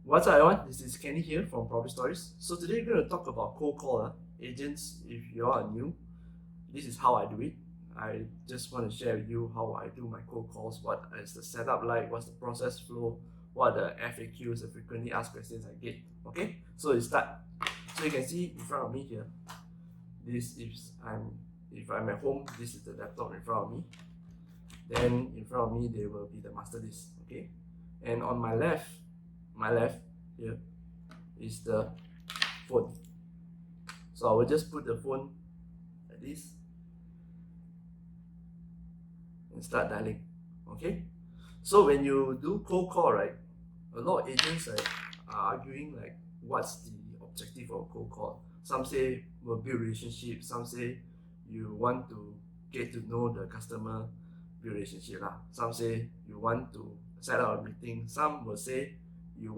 What's up everyone, this is Kenny here from Profit Stories. So today we're going to talk about cold call. Agents, if you are new, this is how I do it. I just want to share with you how I do my cold calls, what is the setup like, what's the process flow, what are the FAQs, the frequently asked questions I get. Okay, so let's start. So you can see in front of me here, this is if I'm at home, this is the laptop in front of me. Then in front of me there will be the master list. Okay, and on my left here is the phone. So I will just put the phone like this and start dialing. Okay, so when you do cold call, right, a lot of agents are arguing like what's the objective of cold call. Some say we'll build relationship, some say you want to get to know the customer, build relationship lah. Some say you want to set up a meeting, some will say you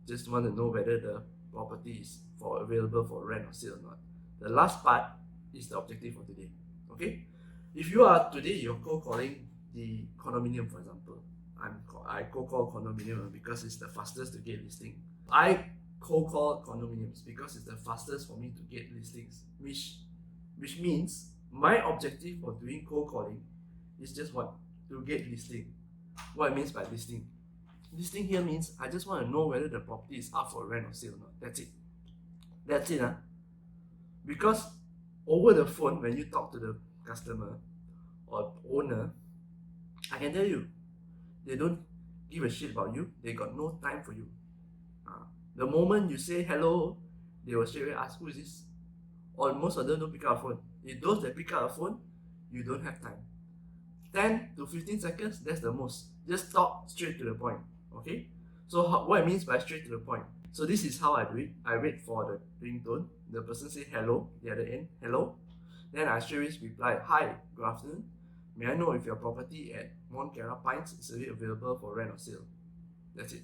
just want to know whether the property is available for rent or sale or not. The last part is the objective for today. Okay, if you are today you're cold calling the condominium, for example, I cold call condominium because it's the fastest to get listing. I cold call condominiums because it's the fastest for me to get listings, which means my objective for doing cold calling is just what? To get listing. What it means by listing? Listing here means I just want to know whether the property is up for rent or sale or not. That's it. That's it. Because over the phone, when you talk to the customer or owner, I can tell you, they don't give a shit about you. They got no time for you. The moment you say hello, they will straight away ask, who is this? Or most of them don't pick up a phone. If those that pick up a phone, you don't have time. 10 to 15 seconds, that's the most. Just talk straight to the point. Okay, so what it means by straight to the point. So this is how I do it. I wait for the ringtone. The person say hello, the other end, hello. Then I straight away reply, hi, good afternoon. May I know if your property at Mont Kiara Pines is available for rent or sale? That's it.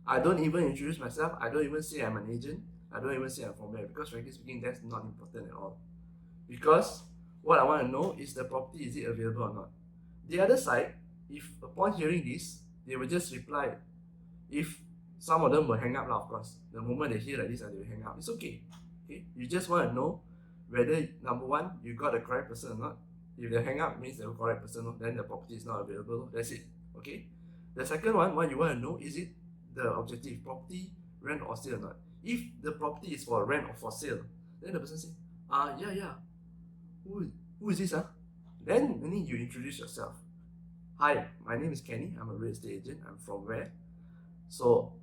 I don't even introduce myself. I don't even say I'm an agent. I don't even say I'm from where, because frankly speaking, that's not important at all. Because what I want to know is the property, is it available or not? The other side, if upon hearing this, they will just reply. If some of them will hang up, of course. The moment they hear like this, they will hang up. It's okay. Okay, you just want to know whether, number one, you got the correct person or not. If they hang up, it means they're the correct person, then the property is not available. That's it. Okay. The second one, what you want to know, is it the objective, property, rent or sale or not? If the property is for rent or for sale, then the person say, yeah. Who is this? Then you introduce yourself. Hi, my name is Kenny. I'm a real estate agent. I'm from where? So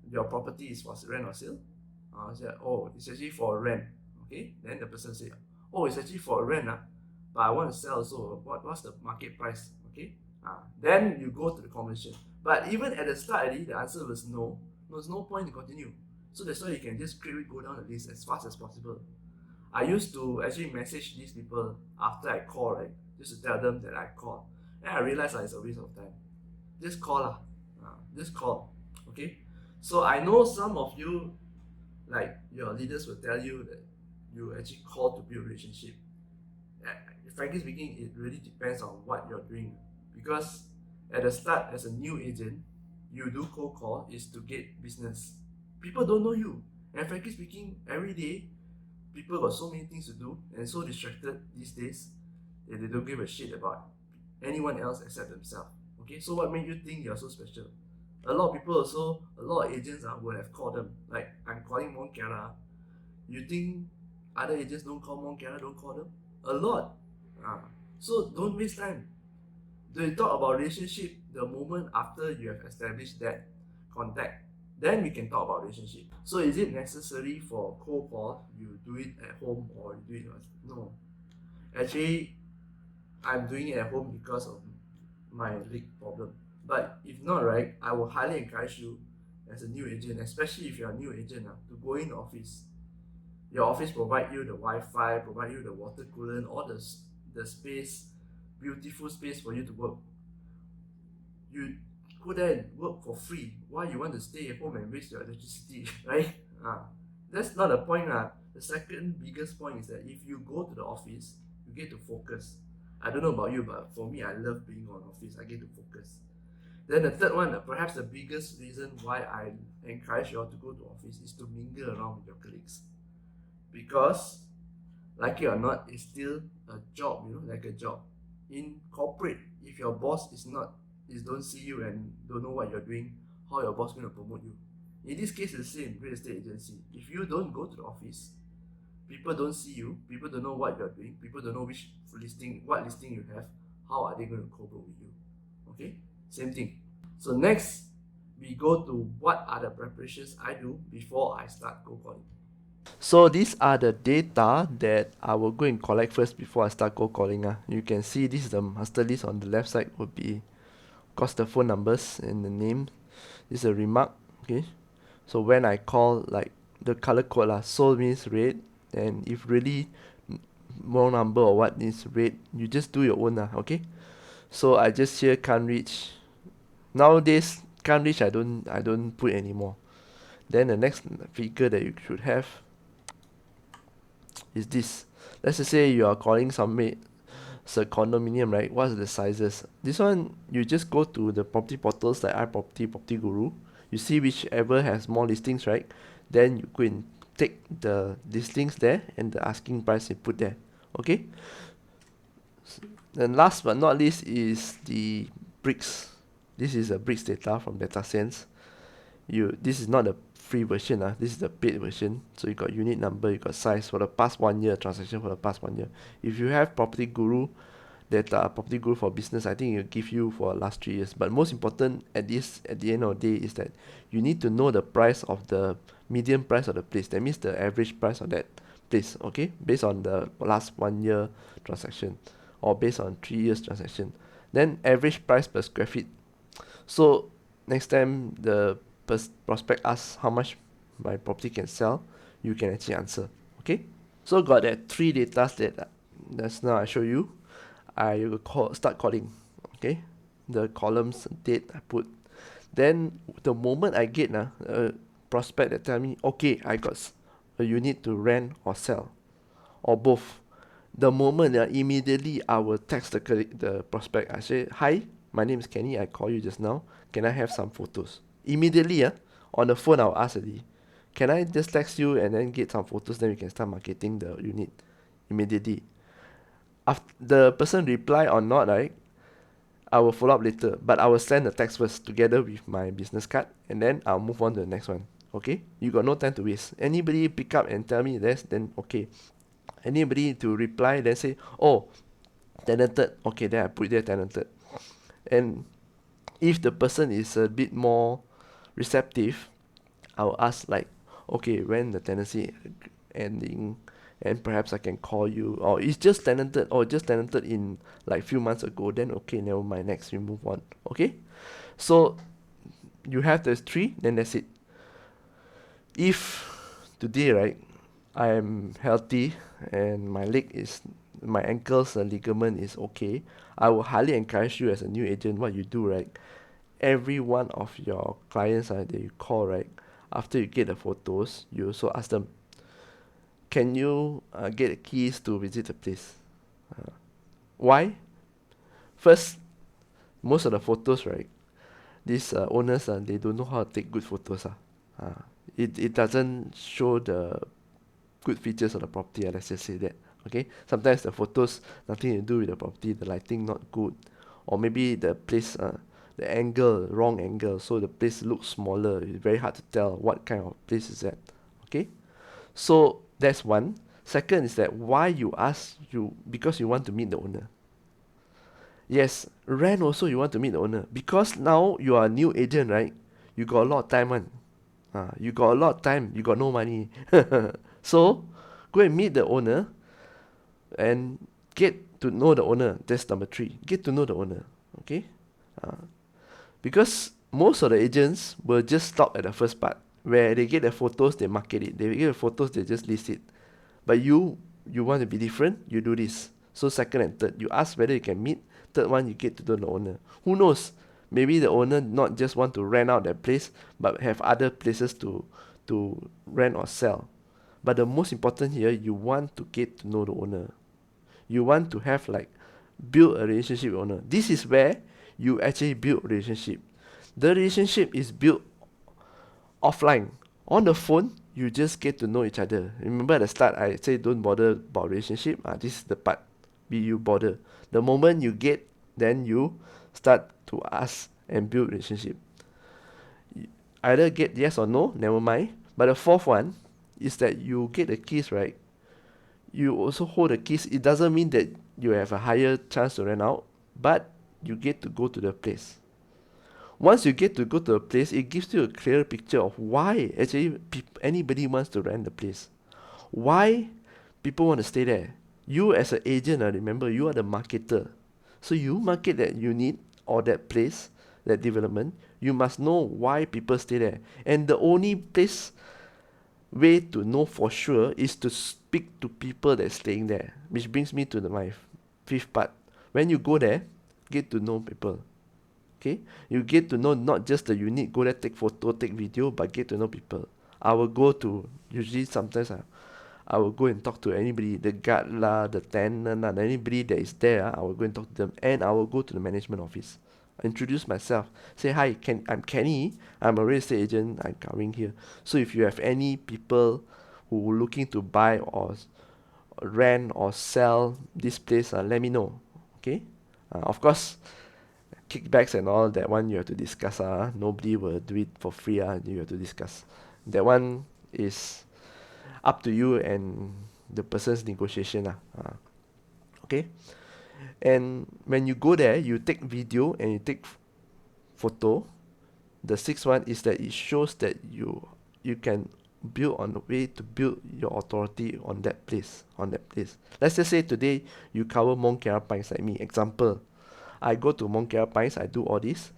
your property is for rent or sale? I said, oh, it's actually for rent. Okay. Then the person say, oh, it's actually for rent, but I want to sell. So what's the market price? Okay. Then you go to the conversation. But even at the start, the answer was no. There's no point to continue. So that's why you can just quickly go down the list as fast as possible. I used to actually message these people after I call, right? Just to tell them that I called. And I realized it's a waste of time. Just call. Just call. Okay? So I know some of you, like your leaders will tell you that you actually call to build a relationship. Frankly speaking, it really depends on what you're doing. Because at the start, as a new agent, you do cold call is to get business. People don't know you. And frankly speaking, every day, people got so many things to do and so distracted these days that they don't give a shit about anyone else except themselves. Okay, so what made you think you're so special? A lot of people also, a lot of agents would have called them. Like, I'm calling Mont Kiara. You think other agents don't call Mont Kiara, don't call them? A lot. So don't waste time. They talk about relationship the moment after you have established that contact. Then we can talk about relationship. So is it necessary for cold call you do it at home or you do it? No. Actually, I'm doing it at home because of my leg problem. But if not, right, I will highly encourage you as a new agent, especially if you're a new agent, to go in the office. Your office provide you the Wi-Fi, provide you the water cooler, all the space, beautiful space for you to work. You go there and work for free. Why you want to stay at home and waste your electricity, right? That's not the point. The second biggest point is that if you go to the office, you get to focus. I don't know about you, but for me, I love being on office. I get to focus. Then the third one, perhaps the biggest reason why I encourage you all to go to office is to mingle around with your colleagues. Because, like it or not, it's still a job, like a job. In corporate, if your boss don't see you and don't know what you're doing, how your boss going to promote you? In this case, it's the same, real estate agency. If you don't go to the office, people don't see you, people don't know what you're doing, people don't know what listing you have, how are they going to cope with you? Okay, same thing. So next, we go to what are the preparations I do before I start cold calling. So these are the data that I will go and collect first before I start cold calling. You can see this is the master list on the left side would be, of course, the phone numbers and the name. This is a remark. Okay, so when I call, like the color code sold means red, and if really more number or what is red, you just do your own. Okay, so I just here can't reach. Nowadays can't reach, I don't put anymore. Then the next figure that you should have is this. Let's just say you are calling some it's a condominium, right? What's the sizes? This one you just go to the property portals like iProperty, Property Guru. You see whichever has more listings, right? Then you go and take the listings there and the asking price you put there. Okay. Then last but not least is the bricks. This is a bricks data from DataSense. This is not the free version, this is the paid version. So you got unit number, you got size for the past 1 year, transaction for the past 1 year. If you have Property Guru, Property Guru for business, I think it'll give you for last 3 years. But most important at the end of the day is that you need to know the price of the median price of the place. That means the average price of that place, okay? Based on the last 1 year transaction or based on 3 years transaction. Then average price per square feet. So next time the prospect asks how much my property can sell, you can actually answer. Okay, so got that 3 data that that's now I show you. I will start calling. Okay, the columns date I put. Then the moment I get a prospect that tell me, okay, I got a unit to rent or sell or both, the moment immediately I will text the prospect. I say, hi, my name is Kenny, I call you just now, can I have some photos? Immediately on the phone I'll ask already, can I just text you and then get some photos, then we can start marketing the unit immediately. After the person reply or not, right, I will follow up later, but I will send the text first together with my business card, and then I'll move on to the next one. Okay, you got no time to waste. Anybody pick up and tell me this, then okay. Anybody to reply, then say, oh, tenanted, okay, then I put there tenanted. And if the person is a bit more receptive, I'll ask like, okay, when the tenancy ending, and perhaps I can call you, or it's just tenanted, or just tenanted in like few months ago, then okay, never mind, next we move on. Okay, so you have those 3, then that's it. If today, right, I am healthy and my ankles ligament is okay, I will highly encourage you as a new agent, what you do, right, every one of your clients that you call, right, after you get the photos, you also ask them, can you get the keys to visit the place? Why? First, most of the photos, right, these owners, they don't know how to take good photos. It doesn't show the good features of the property, let's just say that. Okay, sometimes the photos nothing to do with the property, the lighting not good, or maybe the place, the angle wrong angle, so the place looks smaller. It's very hard to tell what kind of place is that. Okay, so that's one. Second is that why you ask, because you want to meet the owner. Yes, rent also you want to meet the owner, because now you are a new agent, right? You got a lot of time one. You got a lot of time, you got no money. So go and meet the owner and get to know the owner. That's number 3. Get to know the owner. Okay? Because most of the agents will just stop at the first part, where they get the photos, they market it. They get the photos, they just list it. But you want to be different, you do this. So second and third, you ask whether you can meet. Third one, you get to know the owner. Who knows? Maybe the owner not just want to rent out that place, but have other places to rent or sell. But the most important here, you want to get to know the owner. You want to have build a relationship with owner. This is where you actually build relationship. The relationship is built offline. On the phone, you just get to know each other. Remember at the start, I say don't bother about relationship. This is the part. Be you bother. The moment you get, then you start to ask and build relationship. Either get yes or no, never mind. But the fourth one is that you get the keys, right? You also hold the keys. It doesn't mean that you have a higher chance to rent out, but you get to go to the place. Once you get to go to a place, it gives you a clear picture of why actually anybody wants to rent the place. Why people want to stay there. You as an agent, remember, you are the marketer. So you market that unit or that place, that development. You must know why people stay there. And the only way to know for sure is to speak to people that are staying there. Which brings me to my fifth part. When you go there, get to know people. Okay, you get to know not just the unit, go there, take photo, take video, but get to know people. I will go to, usually sometimes I will go and talk to anybody, the guard lah, the tenant lah, anybody that is there, I will go and talk to them, and I will go to the management office. Introduce myself. Say, hi, I'm Kenny. I'm a real estate agent. I'm coming here. So if you have any people who are looking to buy or rent or sell this place, let me know. Okay? Of course, kickbacks and all that one you have to discuss. Nobody will do it for free. You have to discuss. That one is up to you and the person's negotiation. Okay? And when you go there, you take video and you take photo. The sixth one is that it shows that you can build on the way to build your authority on that place. Let's just say today you cover Mont Kiara Pines like me. Example, I go to Mont Kiara Pines, I do all this.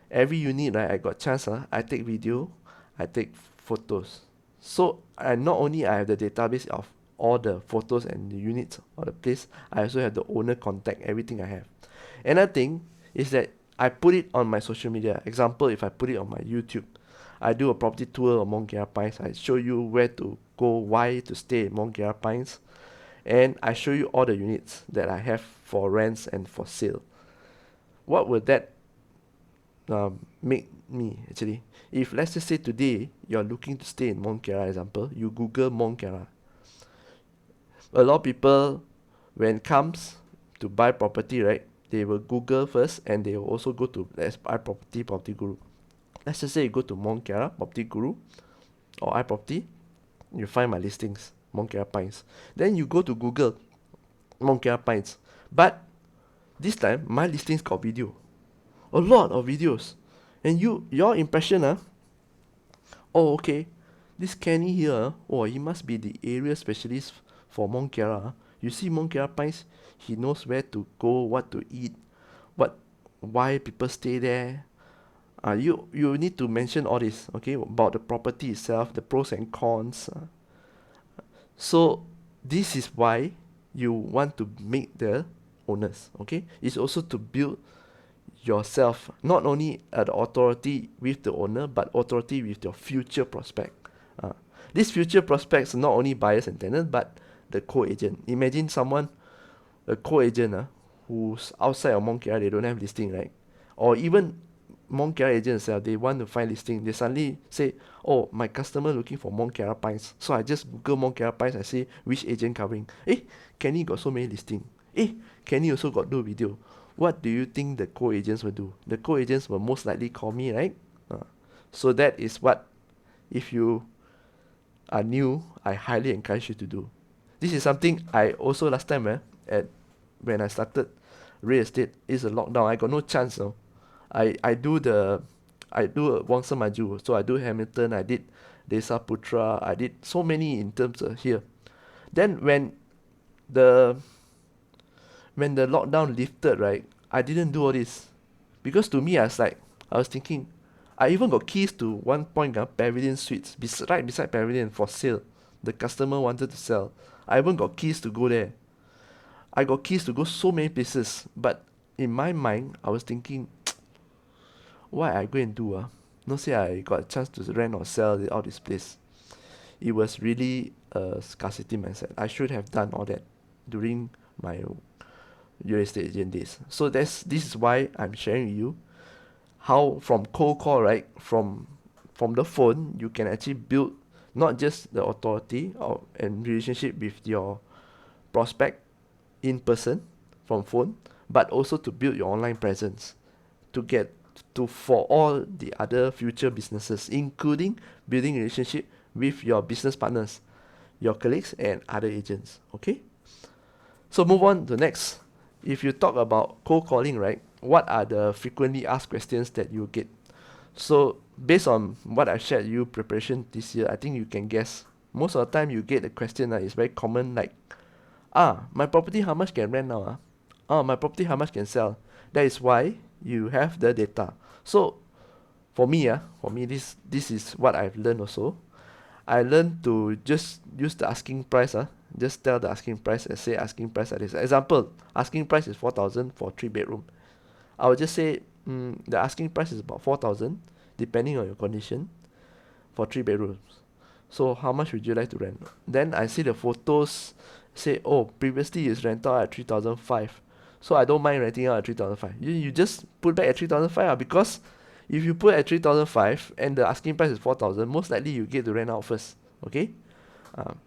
Every unit, right, I got chance, I take video, I take photos. So I not only I have the database of all the photos and the units of the place, I also have the owner contact, everything I have. Another thing is that I put it on my social media. Example, if I put it on my YouTube, I do a property tour of Mont Kiara Pines. I show you where to go, why to stay in Mont Kiara Pines, and I show you all the units that I have for rents and for sale. What would that make me actually? If let's just say today you're looking to stay in Mont Kiara, example, you Google Mont Kiara. A lot of people, when it comes to buy property, right, they will Google first and they will also go to Property Guru. Let's just say you go to Mont Kiara, Property Guru, or iProperty, you find my listings, Mont Kiara Pines. Then you go to Google, Mont Kiara Pines. But this time, my listings got video. A lot of videos. And your impression, oh, okay, this Kenny here, oh, he must be the area specialist for Mont Kiara. You see Mont Kiara Pines, he knows where to go, what to eat, why people stay there. You need to mention all this, okay, about the property itself, the pros and cons. So this is why you want to make the owners, okay? It's also to build yourself, not only the authority with the owner, but authority with your future prospect. These future prospects are not only buyers and tenants, but the co-agent. Imagine a co-agent who's outside of Mont Kiara, they don't have listing, right? Or even Mont Kiara agents, they want to find listing. They suddenly say, oh, my customer looking for Mont Kiara Pines. So I just Google Mont Kiara Pines, I see which agent covering. Kenny got so many listing. Kenny also got no video. What do you think the co-agents will do? The co-agents will most likely call me, right? So that is what, if you are new, I highly encourage you to do. This is something I also last time when I started real estate, it's a lockdown. I got no chance. I do Wangsa Maju, so I do Hamilton, I did Desa Putra, I did so many in terms of here. Then when the lockdown lifted, right, I didn't do all this. Because to me, I was thinking, I even got keys to one point, Pavilion Suites, right beside Pavilion for sale. The customer wanted to sell. I even got keys to go there. I got keys to go so many places. But in my mind, I was thinking, what I go and do? Not say I got a chance to rent or sell all this place. It was really a scarcity mindset. I should have done all that during my real estate agent days. So this is why I'm sharing with you. how from cold call, right? From the phone, you can actually build not just the authority or and relationship with your prospect in person from phone, but also to build your online presence to get to for all the other future businesses, including building relationship with your business partners, your colleagues, and other agents. Okay. So move on to next. If you talk about cold calling, right? What are the frequently asked questions that you get? So based on what I shared you preparation this year, I think you can guess. Most of the time you get a question is very common like, my property how much can rent now? My property how much can sell? That is why you have the data. So for me this is what I've learned also. I learned to just use the asking price. Just tell the asking price and say asking price like this. Example, asking price is 4,000 for 3 bedroom. I will just say the asking price is about 4,000 depending on your condition for 3 bedrooms. So how much would you like to rent? Then I see the photos say, oh, previously it's rented out at 3,500. So I don't mind renting out at 3,500. You just put back at 3,500 because if you put at 3,500 and the asking price is 4,000, most likely you get to rent out first. Okay? Um,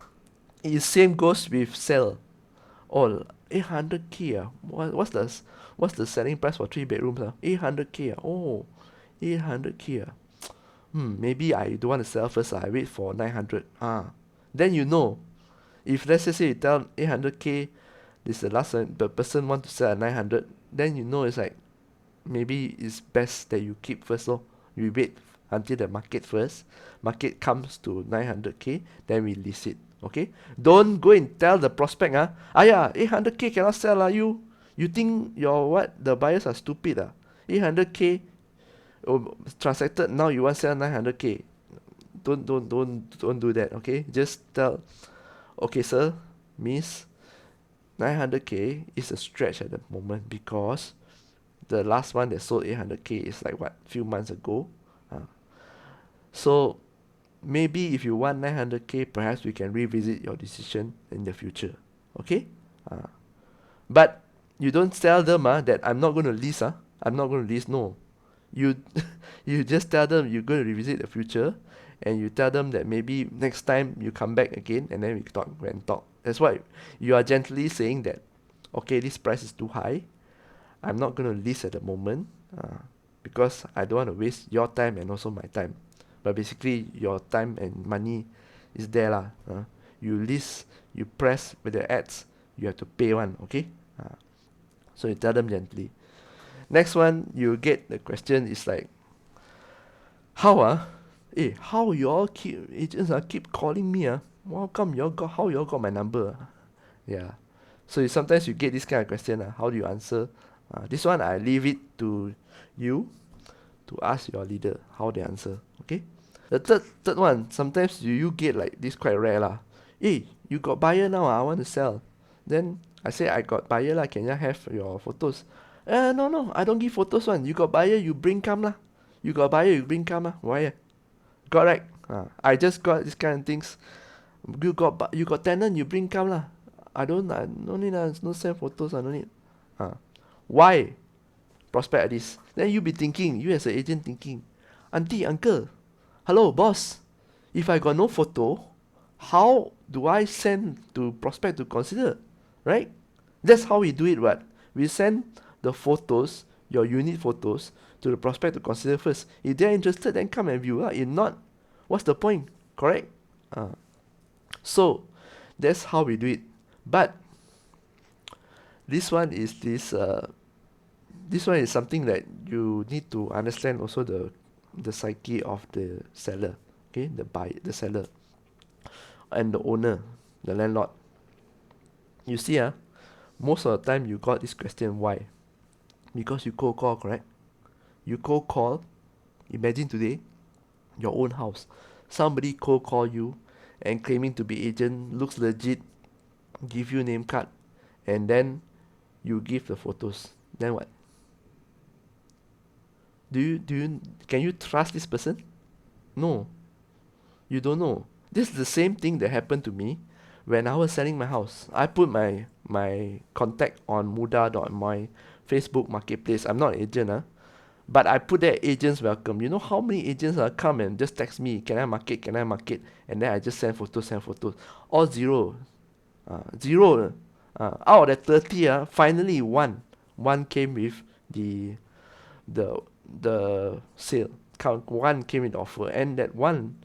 it same goes with sell. Oh, 800K. What's the selling price for 3 bedrooms? 800K. Oh, 800K. Maybe I don't want to sell first. I wait for 900. Then you know, if let's just say you tell 800K, this is the last one, the person want to sell at 900, then you know it's like maybe it's best that you keep first. So we wait until the market first. Market comes to 900K, then we list it. Okay? Don't go and tell the prospect, yeah, 800K cannot sell, you think your what? The buyers are stupid, 800K transacted, now you want to sell 900K. Don't do that, okay? Just tell, okay, sir, miss, 900K is a stretch at the moment because the last one that sold 800K is like what, few months ago. So maybe if you want 900K, perhaps we can revisit your decision in the future. Okay? But you don't tell them that I'm not going to lease. I'm not going to lease. No. You you just tell them you're going to revisit the future, and you tell them that maybe next time you come back again and then we talk and talk. That's why you are gently saying that, okay, this price is too high. I'm not going to lease at the moment because I don't want to waste your time and also my time. But basically, your time and money is there lah. You lease, you press with the ads, you have to pay one, okay? So you tell them gently. Next one, you get the question is like, how how y'all keep agents keep calling me how come y'all got my number? Yeah. So sometimes you get this kind of question how do you answer? This one I leave it to you to ask your leader how they answer. Okay. The third one, sometimes you get like this quite rare lah. Hey, you got buyer now, I want to sell. Then I say I got buyer lah, can I have your photos? No, I don't give photos one. You got buyer, you bring come lah. You got buyer, you bring come lah. Why? Got right? I just got this kind of things. You got tenant, you bring come lah. No need no send photos no need. Why? Prospect like this. Then you be thinking, you as an agent thinking, auntie, uncle, hello, boss. If I got no photo, how do I send to prospect to consider? Right? That's how we do it, what? We send the photos, your unit photos, to the prospect to consider first. If they're interested, then come and view. If not, what's the point? Correct? So that's how we do it. But this one is something that you need to understand also the psyche of the seller, okay, the seller and the owner, the landlord. You see, most of the time you got this question why? Because you cold call, correct? You cold call. Imagine today, your own house, somebody cold call you and claiming to be agent, looks legit, give you name card, and then you give the photos. Then what? Can you trust this person? No, you don't know. This is the same thing that happened to me when I was selling my house. I put my contact on Muda.my Facebook marketplace. I'm not an agent, But I put there agents welcome. You know how many agents come and just text me, can I market, can I market? And then I just send photos, send photos. All zero. Zero. Out of that 30, finally one came with the the the sale. One came with the offer, and that one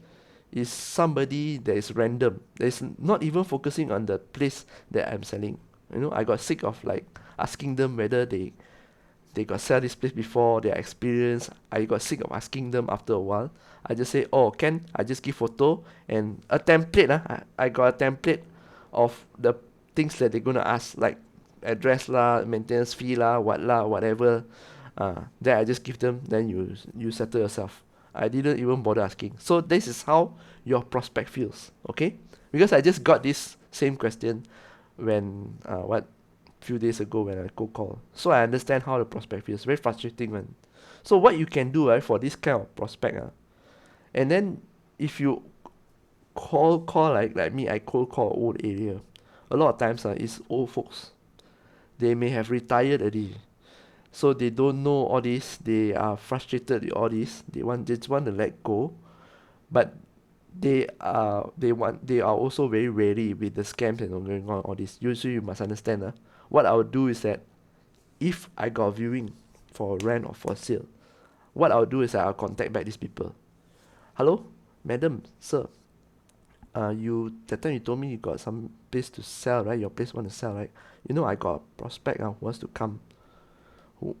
is somebody that is random. That is not even focusing on the place that I'm selling. You know, I got sick of like asking them whether they got sell this place before, their experience. I got sick of asking them after a while. I just say, oh, can I just give photo and a template. I got a template of the things that they're gonna ask, like address lah, maintenance fee lah, what lah, whatever. Then I just give them. Then you settle yourself. I didn't even bother asking. So this is how your prospect feels. Okay, because I just got this same question when what few days ago when I cold call. So I understand how the prospect feels. Very frustrating, man. So what you can do, right, for this kind of prospect, and then if you call like me, I cold call old area. A lot of times, it's old folks. They may have retired already, so they don't know all this. They are frustrated with all this. They just want to let go, but they are also very wary with the scams and going on all this. Usually you must understand, what I would do is that if I got viewing for rent or for sale, what I'll do is that I'll contact back these people. Hello, madam, sir. You that time you told me you got some place to sell, right? Your place want to sell, right? You know I got a prospect who wants to come, who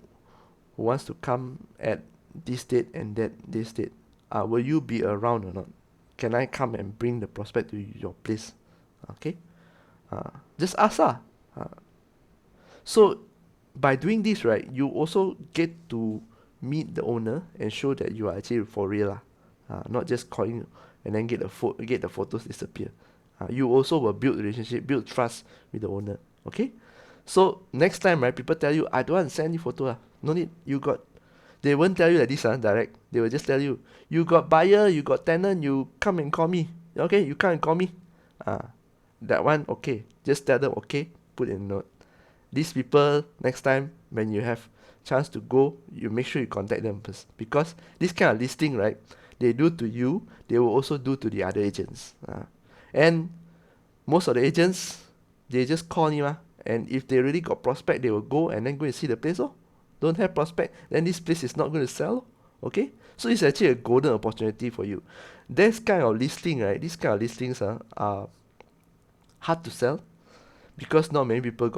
who wants to come at this date and this date. Will you be around or not? Can I come and bring the prospect to your place? Okay. Just ask Uh, so by doing this, right, you also get to meet the owner and show that you are actually for real not just calling and then get the photos disappear. You also will build relationship, build trust with the owner. Okay, so next time, right, people tell you I don't want to send you photo no need. They won't tell you like this direct. They will just tell you, you got buyer, you got tenant, you come and call me. Okay, you come and call me. That one okay, just tell them okay, put in note. These people, next time when you have chance to go, you make sure you contact them first, because this kind of listing, right, they do to you, they will also do to the other agents. And most of the agents, they just call you, and if they really got prospect, they will go and then go and see the place. Don't have prospect, then this place is not going to sell. Okay, so it's actually a golden opportunity for you. This kind of listing, right, these kind of listings are hard to sell, because not many people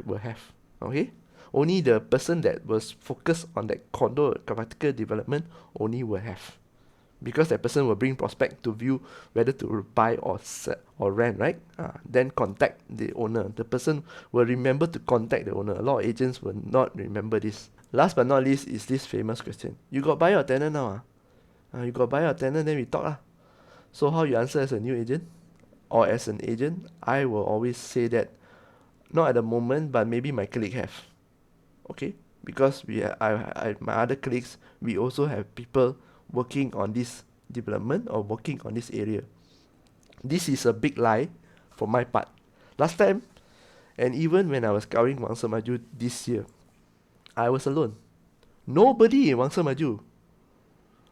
will have. Okay, only the person that was focused on that condo particular development only will have, because that person will bring prospect to view whether to buy or sell or rent, right? Then contact the owner. The person will remember to contact the owner. A lot of agents will not remember this. Last but not least is this famous question: you got buyer or tenant now? You got buyer or tenant? Then we talk So how you answer as a new agent or as an agent? I will always say that not at the moment, but maybe my colleague have. Okay, because my other colleagues, we also have people working on this development or working on this area. This is a big lie for my part. Last time, and even when I was scouring Wangsa Maju this year, I was alone. Nobody in Wangsa Maju.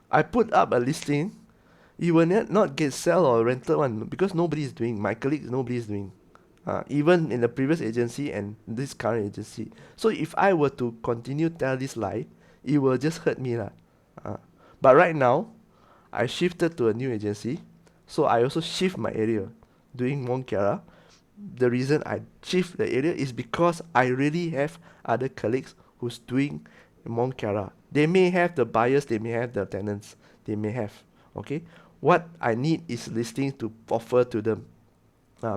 I put up a listing. You will not get sell or rental one, because nobody is doing. My colleagues, nobody is doing. Even in the previous agency and this current agency. So if I were to continue tell this lie, it will just hurt me lah. But right now, I shifted to a new agency, so I also shift my area, doing Monkiara. The reason I shift the area is because I really have other colleagues who's doing Monkiara. They may have the buyers, they may have the tenants, they may have. Okay, what I need is listings to offer to them.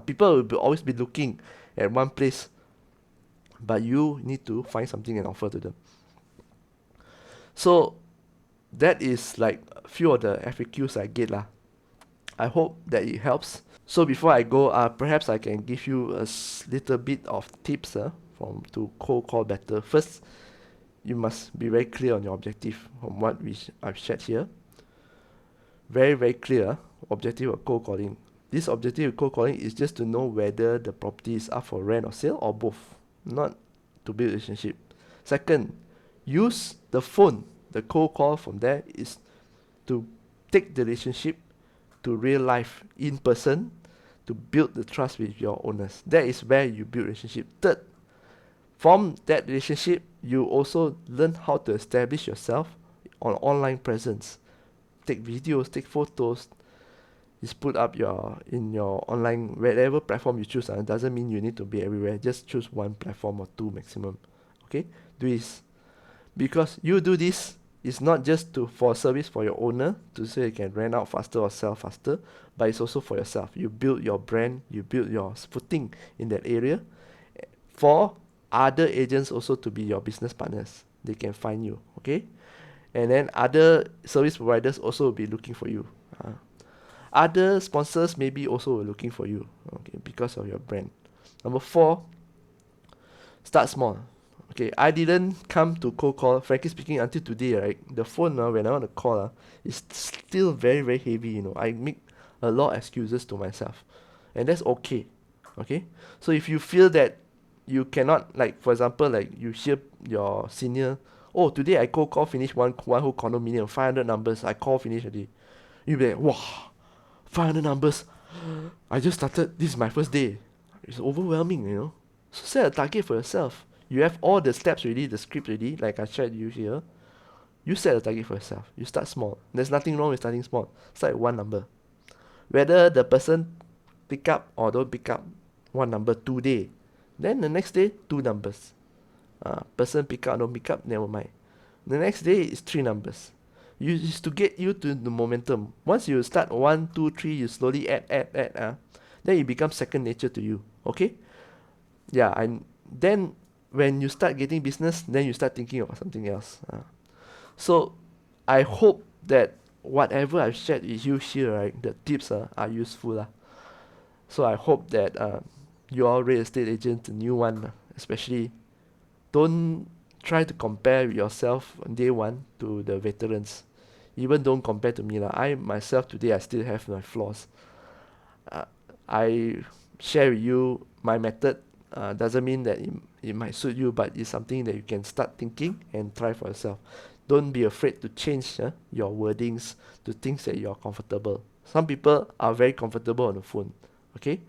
People will always be looking at one place, but you need to find something and offer to them. So that is like a few of the FAQs I get lah. I hope that it helps. So before I go, perhaps I can give you a little bit of tips from to cold call better. First, you must be very clear on your objective from what I've shared here. Very, very clear objective of cold calling. This objective of cold calling is just to know whether the property is up for rent or sale or both, not to build a relationship. Second, use the phone. The cold call from there is to take the relationship to real life in person to build the trust with your owners. That is where you build relationship. Third, from that relationship, you also learn how to establish yourself on online presence. Take videos, take photos, just put up in your online wherever platform you choose. It doesn't mean you need to be everywhere. Just choose one platform or two maximum. Okay, do this because you do this. It's not just for service for your owner to say you can rent out faster or sell faster, but it's also for yourself. You build your brand, you build your footing in that area for other agents also to be your business partners. They can find you, okay? And then other service providers also will be looking for you. Other sponsors maybe also will looking for you, okay, because of your brand. Number 4, start small. Okay, I didn't come to cold call. Frankly speaking, until today, right, the phone when I want to call, is still very very heavy. I make a lot of excuses to myself, and that's okay. Okay, so if you feel that you cannot, like for example, like you hear your senior, oh today I cold call finish one whole condominium, 500 numbers, I call finish already. You be like, wow, 500 numbers. I just started. This is my first day. It's overwhelming. So set a target for yourself. You have all the steps ready, the script ready, like I shared you here. You set a target for yourself. You start small. There's nothing wrong with starting small. Start with one number. Whether the person pick up or don't pick up one number today, then the next day, two numbers. Person pick up, don't pick up, never mind. The next day is three numbers. Is to get you to the momentum. Once you start 1, 2, 3, you slowly add, then it becomes second nature to you. Okay? Yeah, and then when you start getting business, then you start thinking about something else. So I hope that whatever I've shared with you here, right, the tips are useful. So I hope that you all real estate agents, the new one, especially, don't try to compare yourself on day one to the veterans. Even don't compare to me. I myself today, I still have my flaws. Uh, I share with you my method. Doesn't mean that it might suit you, but it's something that you can start thinking and try for yourself. Don't be afraid to change your wordings to things that you're comfortable. Some people are very comfortable on the phone. Okay,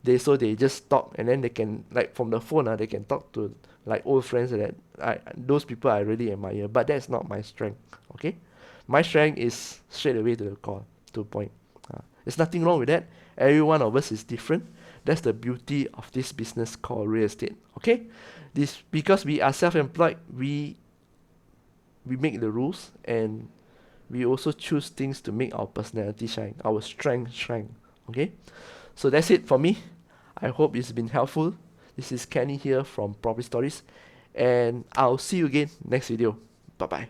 they just talk and then they can, like from the phone they can talk to like old friends that those people I really admire. But that's not my strength. Okay, my strength is straight away to the call, to the point. There's nothing wrong with that. Every one of us is different. That's the beauty of this business called real estate. Okay, this because we are self-employed, we make the rules and we also choose things to make our personality shine, our strength shine. Okay, so that's it for me. I hope it's been helpful. This is Kenny here from Property Stories, and I'll see you again next video. Bye bye.